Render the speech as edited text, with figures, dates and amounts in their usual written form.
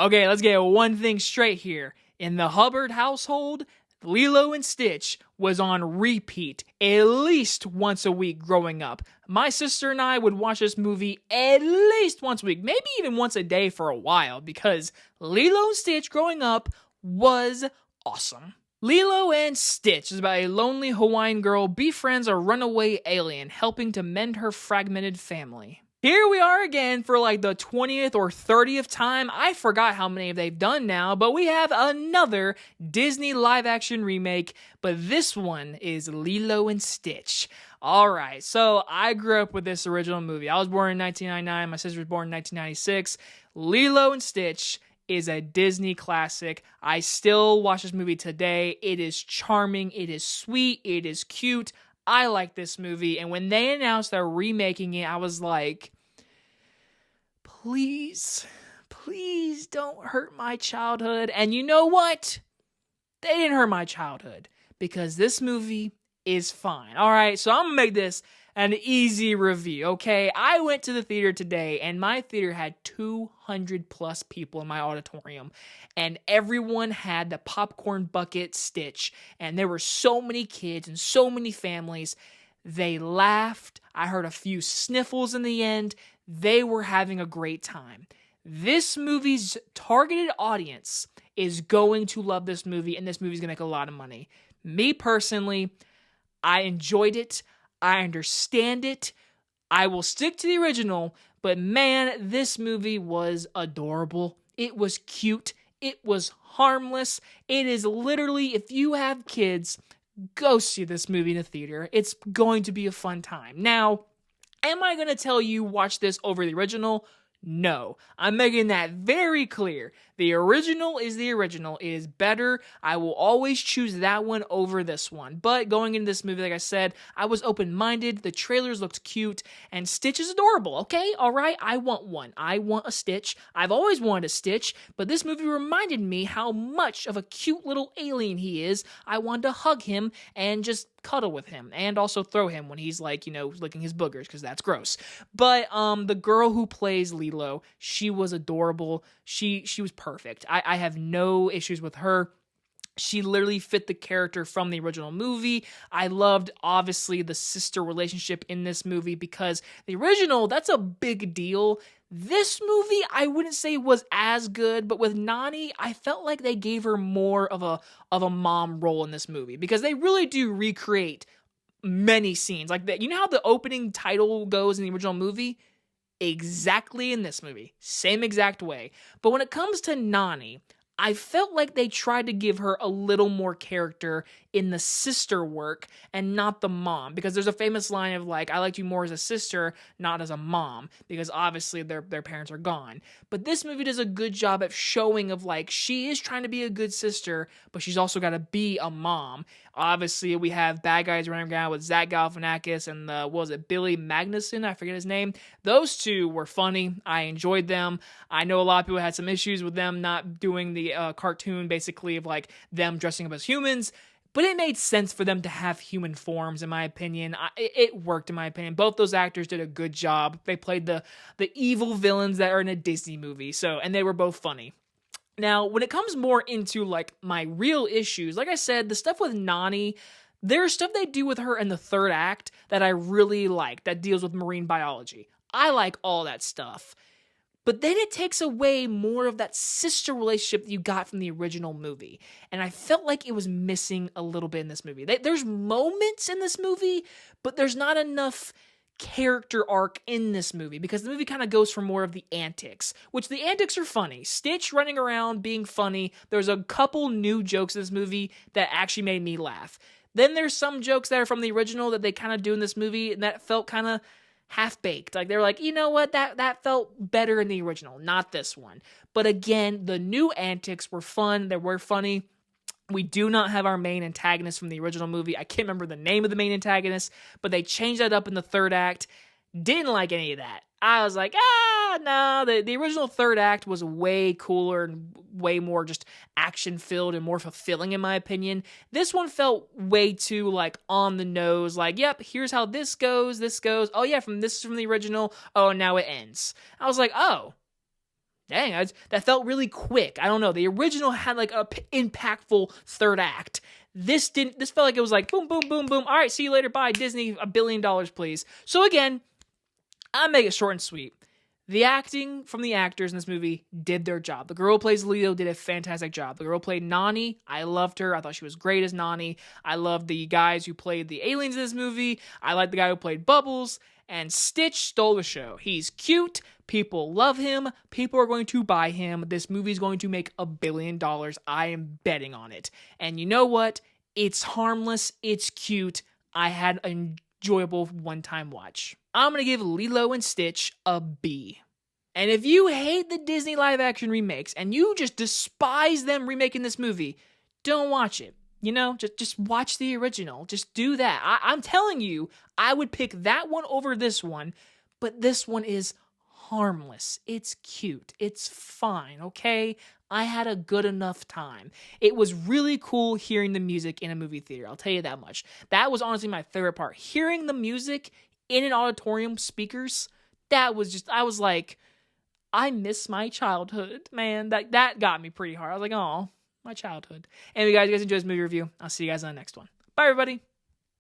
Okay, let's get one thing straight here. In the Hubbard household, Lilo and Stitch was on repeat at least once a week growing up. My sister and I would watch this movie at least once a week, maybe even once a day for a while, because Lilo and Stitch growing up was awesome. Lilo and Stitch is about a lonely Hawaiian girl befriends a runaway alien, helping to mend her fragmented family. Here we are again for like the 20th or 30th time. I forgot how many they've done now, but we have another Disney live-action remake, but this one is Lilo and Stitch. Alright, so I grew up with this original movie. I was born in 1999, my sister was born in 1996. Lilo and Stitch is a Disney classic. I still watch this movie today. It is charming, it is sweet, it is cute. I like this movie, and when they announced they're remaking it, I was like, please don't hurt my childhood. And you know what? They didn't hurt my childhood, because this movie is fine. Alright, so I'm gonna make this an easy review, okay? I went to the theater today, and my theater had 200 plus people in my auditorium, and everyone had the popcorn bucket Stitch, and there were so many kids and so many families. They laughed. I heard a few sniffles in the end. They were having a great time. This movie's targeted audience is going to love this movie, and this movie's gonna make a lot of money. Me personally, I enjoyed it. I understand it. I will stick to the original, but man, this movie was adorable. It was cute. It was harmless. It is literally, if you have kids, go see this movie in a theater. It's going to be a fun time. Now, am I going to tell you watch this over the original? No. I'm making that very clear. The original is the original. It is better. I will always choose that one over this one. But going into this movie, like I said, I was open-minded. The trailers looked cute. And Stitch is adorable, okay? Alright? I want one. I want a Stitch. I've always wanted a Stitch. But this movie reminded me how much of a cute little alien he is. I wanted to hug him and just cuddle with him. And also throw him when he's like, licking his boogers, because that's gross. But the girl who plays Lilo, she was adorable. She was perfect. I have no issues with her. She literally fit the character from the original movie. I loved, obviously, the sister relationship in this movie, because the original, that's a big deal. This movie, I wouldn't say was as good, but with Nani, I felt like they gave her more of a mom role in this movie, because they really do recreate many scenes. Like that, you know how the opening title goes in the original movie? Exactly in this movie. Same exact way. But when it comes to Nani, I felt like they tried to give her a little more character in the sister work and not the mom, because there's a famous line of like, I liked you more as a sister, not as a mom, because obviously their parents are gone. But this movie does a good job at showing of like, she is trying to be a good sister, but she's also got to be a mom. Obviously, we have bad guys running around with Zach Galifianakis and Billy Magnuson? I forget his name. Those two were funny. I enjoyed them. I know a lot of people had some issues with them not doing the cartoon, basically, of like them dressing up as humans. But it made sense for them to have human forms, in my opinion. It worked, in my opinion. Both those actors did a good job. They played the evil villains that are in a Disney movie, and they were both funny. Now, when it comes more into, like, my real issues, like I said, the stuff with Nani, there's stuff they do with her in the third act that I really like, that deals with marine biology. I like all that stuff. But then it takes away more of that sister relationship that you got from the original movie. And I felt like it was missing a little bit in this movie. There's moments in this movie, but there's not enough character arc in this movie, because the movie kind of goes for more of the antics, which the antics are funny. Stitch running around being funny. There's a couple new jokes in this movie that actually made me laugh. Then there's some jokes that are from the original that they kind of do in this movie, and that felt kind of half-baked. Like, they're like, you know what, that felt better in the original, not this one. But again, the new antics were fun. They were funny. We do not have our main antagonist from the original movie. I can't remember the name of the main antagonist, but they changed that up in the third act. Didn't like any of that. I was like, no, the original third act was way cooler and way more just action-filled and more fulfilling, in my opinion. This one felt way too, like, on the nose, like, yep, here's how this goes, oh yeah, this is from the original, oh, now it ends. I was like, oh, dang, that felt really quick. I don't know. The original had like a impactful third act. This didn't. This felt like it was like boom, boom, boom, boom. All right, see you later. Bye, Disney. $1 billion, please. So again, I'll make it short and sweet. The acting from the actors in this movie did their job. The girl who plays Lilo did a fantastic job. The girl who played Nani, I loved her. I thought she was great as Nani. I loved the guys who played the aliens in this movie. I liked the guy who played Bubbles. And Stitch stole the show. He's cute. People love him. People are going to buy him. This movie's going to make $1 billion. I am betting on it. And you know what? It's harmless. It's cute. I had an enjoyable one-time watch. I'm going to give Lilo and Stitch a B. And if you hate the Disney live-action remakes and you just despise them remaking this movie, don't watch it. You know, just watch the original. Just do that. I'm telling you, I would pick that one over this one, but this one is harmless. It's cute. It's fine, okay? I had a good enough time. It was really cool hearing the music in a movie theater, I'll tell you that much. That was honestly my favorite part. Hearing the music in an auditorium speakers, that was just, I was like, I miss my childhood, man. That got me pretty hard. I was like, oh, my childhood. Anyway, guys, you guys enjoy this movie review. I'll see you guys on the next one. Bye, everybody.